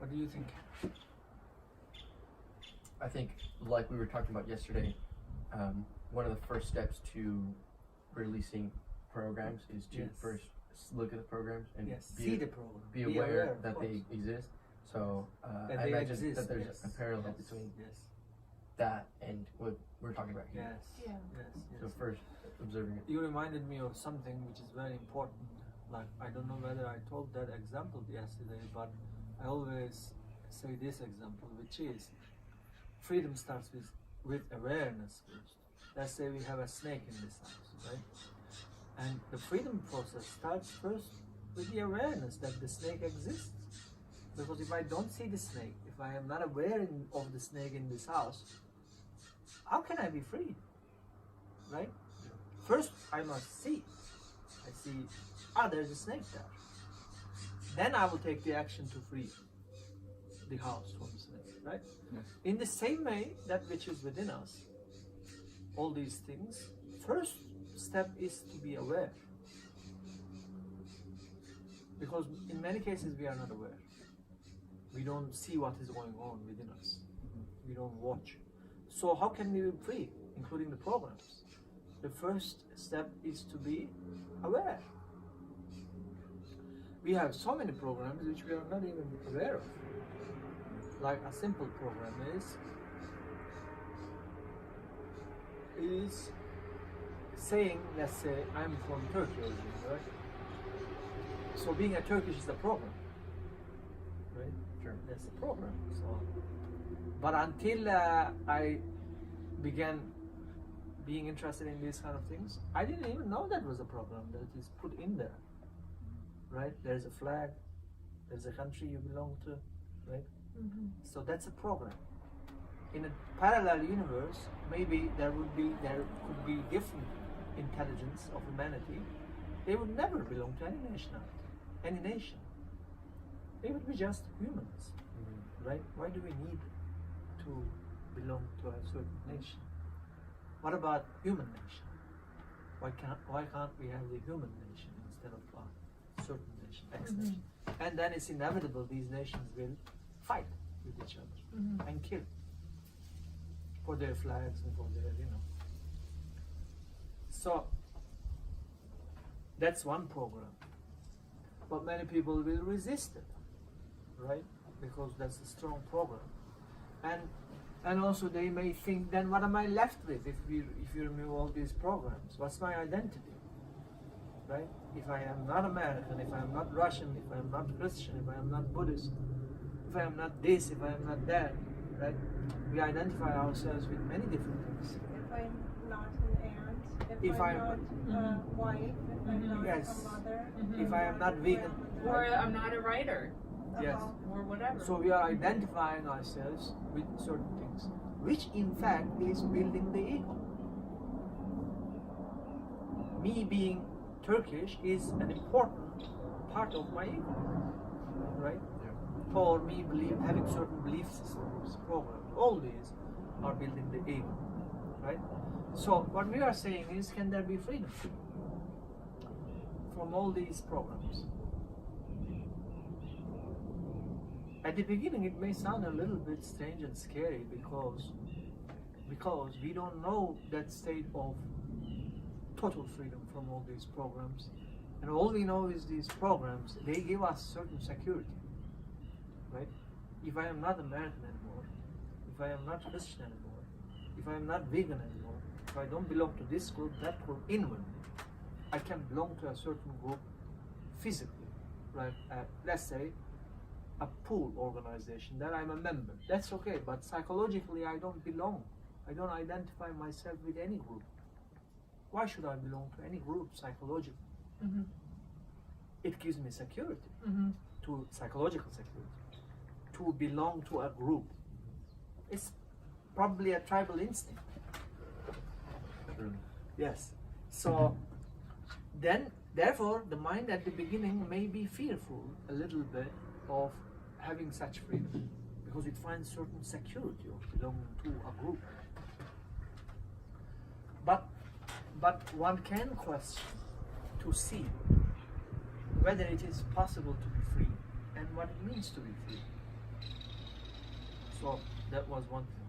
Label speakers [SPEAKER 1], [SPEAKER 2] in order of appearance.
[SPEAKER 1] What do you think?
[SPEAKER 2] I think, like we were talking about yesterday, one of the first steps to releasing programs is to
[SPEAKER 1] Yes.
[SPEAKER 2] first look at the programs and
[SPEAKER 1] Yes,
[SPEAKER 2] be,
[SPEAKER 1] see the program.
[SPEAKER 2] be aware
[SPEAKER 1] of
[SPEAKER 2] that
[SPEAKER 1] course.
[SPEAKER 2] they exist. So
[SPEAKER 1] That
[SPEAKER 2] I
[SPEAKER 1] they
[SPEAKER 2] imagine
[SPEAKER 1] exist,
[SPEAKER 2] that there's
[SPEAKER 1] yes.
[SPEAKER 2] a parallel
[SPEAKER 1] Yes,
[SPEAKER 2] between
[SPEAKER 1] yes,
[SPEAKER 2] that and what we're talking about here.
[SPEAKER 1] yes,
[SPEAKER 3] Yeah.
[SPEAKER 1] yes, yes.
[SPEAKER 2] So first observing it.
[SPEAKER 1] You reminded me of something which is very important. Like, I don't know whether I told that example yesterday, but I always say this example, which is freedom starts with awareness first. Let's say we have a snake in this house, right? And the freedom process starts first with the awareness that the snake exists. Because if I don't see the snake, if I am not aware of the snake in this house, how can I be free? Right? First, I must see. I see, there's a snake there. Then I will take the action to free the house from the snake, right?
[SPEAKER 2] Yes.
[SPEAKER 1] In the same way, that which is within us, all these things, first step is to be aware. Because in many cases we are not aware. We don't see what is going on within us. We don't watch. So how can we be free, including the programs? The first step is to be aware. We have so many programs which we are not even aware of. Like a simple program is saying, let's say, I'm from Turkey originally, right? So being a Turkish is a program, right?
[SPEAKER 2] Sure.
[SPEAKER 1] That's a program. So, but until I began being interested in these kind of things, I didn't even know that was a program that is put in there, right? There's a flag, there's a country you belong to, right?
[SPEAKER 3] Mm-hmm.
[SPEAKER 1] So that's a program. In a parallel universe, maybe there could be different intelligence of humanity. They would never belong to any nationality, any nation. They would be just humans, right? Why do we need to belong to a certain nation? What about human nation? Why can't we have the human nation instead of a certain nation, X nation? And then it's inevitable these nations will fight with each other and kill for their flags and for their, So that's one program. But many people will resist it, right? Because that's a strong program. And also they may think, then what am I left with if you remove all these programs? What's my identity? Right? If I am not American, if I am not Russian, if I am not Christian, if I am not Buddhist, if I am not this, if I am not that, right? We identify ourselves with many different things.
[SPEAKER 3] If I'm not an aunt, if I'm not a wife, if I'm not
[SPEAKER 1] Yes.
[SPEAKER 3] a mother,
[SPEAKER 1] If I am not vegan,
[SPEAKER 4] Or I'm not a writer,
[SPEAKER 1] yes.
[SPEAKER 4] or whatever.
[SPEAKER 1] So we are identifying ourselves with certain things, which in fact is building the ego. Me being Turkish is an important part of my ego, right?
[SPEAKER 2] Yeah.
[SPEAKER 1] Or me having certain belief systems, programs, all these are building the ego, right? So what we are saying is, can there be freedom from all these programs? At the beginning, it may sound a little bit strange and scary because we don't know that state of total freedom from all these programs, and all we know is these programs, they give us certain security, right? If I am not American anymore, if I am not Christian anymore, if I am not vegan anymore, if I don't belong to this group, that group, inwardly, I can belong to a certain group physically, right? Let's say a pool organization that I'm a member. That's okay, but psychologically I don't belong. I don't identify myself with any group. Why should I belong to any group psychologically? It gives me security, to psychological security, to belong to a group. It's probably a tribal instinct.
[SPEAKER 2] True.
[SPEAKER 1] Yes. So then, therefore, the mind at the beginning may be fearful a little bit of having such freedom because it finds certain security of belonging to a group. But one can question to see whether it is possible to be free and what it means to be free. So that was one thing.